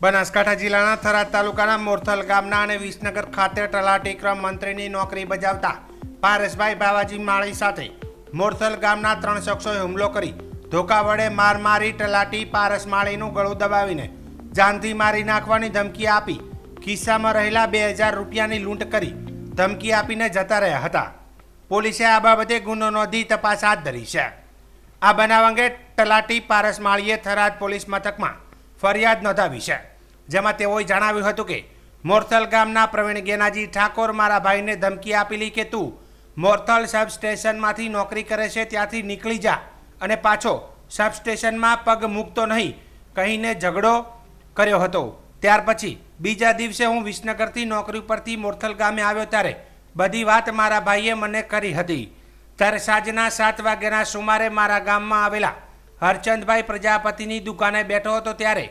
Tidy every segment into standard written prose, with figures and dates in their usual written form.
બનાસકાંઠા જિલ્લાના થરાદ તાલુકાના મોરથલ ગામના અને વિસનગર ખાતે તલાટી ક્રમ મંત્રીની નોકરી બજાવતા પારેશભાઈ બાવાજી માળી સાથે મોરથલ ગામના 3 શખ્સોએ હુમલો કરી ધોકા વડે માર મારી તલાટી પારેશ માળીનું ગળું દબાવીને જાનથી મારી નાખવાની ધમકી આપી ખિસ્સામાં રહેલા 2000 રૂપિયાની લૂંટ કરી ધમકી આપીને જતા રહ્યા હતા. પોલીસે આ બાબતે ગુનો નોંધી તપાસ હાથ ધરી છે. આ બનાવ અંગે તલાટી પારેશ માળીએ થરાદ પોલીસ મથકમાં ફરિયાદ નોંધાવી છે, જેમાં તેઓએ જણાવ્યું હતું કે મોરથલ ગામના પ્રવીણ ગેનાજી ઠાકોર મારા ભાઈને ધમકી આપેલી કે તું મોરથલ સબ સ્ટેશનમાંથી નોકરી કરે છે ત્યાંથી નીકળી જા અને પાછો સબ સ્ટેશનમાં પગ મૂકતો નહીં કહીને ઝઘડો કર્યો હતો. ત્યાર પછી બીજા દિવસે હું વિસનગરથી નોકરી પરથી મોરથલ ગામે આવ્યો ત્યારે બધી વાત મારા ભાઈએ મને કરી હતી. ત્યારે સાંજના 7 વાગ્યાના સુમારે મારા ગામમાં આવેલા હરચંદભાઈ પ્રજાપતિની દુકાને બેઠો હતો ત્યારે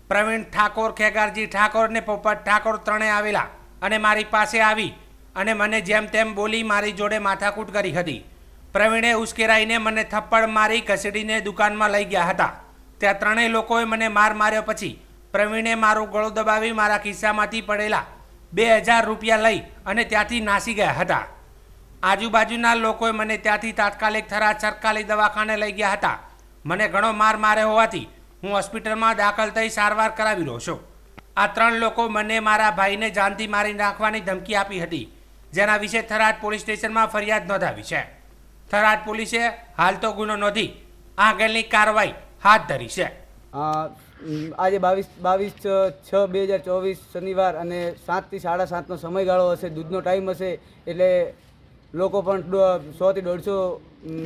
પ્રવીણ ઠાકોર, ખેગારજી ઠાકોર ને પોપટ ઠાકોર ત્રણે આવેલા અને મારી પાસે આવી અને મને જેમ તેમ બોલી મારી જોડે માથાકૂટ કરી હતી. પ્રવીણે ઉશ્કેરાઈને મને થપ્પડ મારી ઘસેડીને દુકાનમાં લઈ ગયા હતા. ત્યાં ત્રણેય લોકોએ મને માર માર્યો પછી પ્રવીણે મારું ગળું દબાવી મારા ખિસ્સામાંથી પડેલા 2000 રૂપિયા લઈ અને ત્યાંથી નાસી ગયા હતા. આજુબાજુના લોકોએ મને ત્યાંથી તાત્કાલિક થરાદ સરકારી દવાખાને લઈ ગયા હતા. મને ઘણો માર માર્યો હોવાથી હું હોસ્પિટલમાં દાખલ થઈ સારવાર કરાવી રહ્યો છું. આ 3 લોકો મને મારા ભાઈને જાનથી મારી નાખવાની ધમકી આપી હતી, જેના વિશે થરાદ પોલીસ સ્ટેશનમાં ફરિયાદ નોંધાવી છે. થરાદ પોલીસે હાલ તો ગુનો નોંધી આગળની કાર્યવાહી હાથ ધરી છે. આજે 22/6/2024 શનિવાર અને 7 થી 7:30નો સમયગાળો હશે. દૂધનો ટાઈમ હશે એટલે લોકો પણ 100 થી 150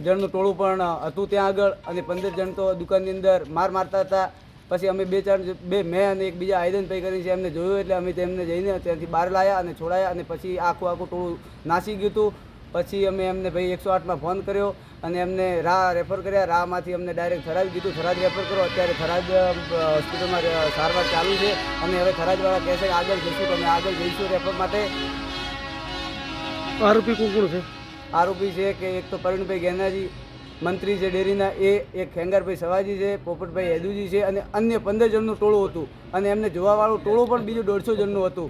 જણનું ટોળું પણ હતું ત્યાં આગળ અને 15 જણ તો દુકાનની અંદર મારતા હતા. પછી અમે મેં અને એક બીજા આયદનભાઈ કરીને છે એમને જોયું એટલે અમે તેમને જઈને ત્યાંથી બહાર લાવ્યા અને છોડાયા અને પછી આખું ટોળું નાસી ગયું હતું. પછી અમે એમને ભાઈ 108માં ફોન કર્યો અને એમને રેફર કર્યા. રાહમાંથી અમને ડાયરેક્ટ થરાદ કીધું, થરાદ રેફર કરો. અત્યારે થરાદ હોસ્પિટલમાં સારવાર ચાલુ છે અને હવે થરાદવાળા કહે છે કે આગળ જઈશું તો અમે આગળ જઈશું રેફર માટે. આરોપી કોણ છે? આરોપી છે કે એક તો પ્રવીણભાઈ ગેનાજી મંત્રી છે ડેરીના, એક ખેંગારભાઈ સવાજી છે, પોપટભાઈ હેદુજી છે અને અન્ય 15 જણનું ટોળું હતું અને એમને જોવાવાળું ટોળું પણ બીજું 150 જણનું હતું.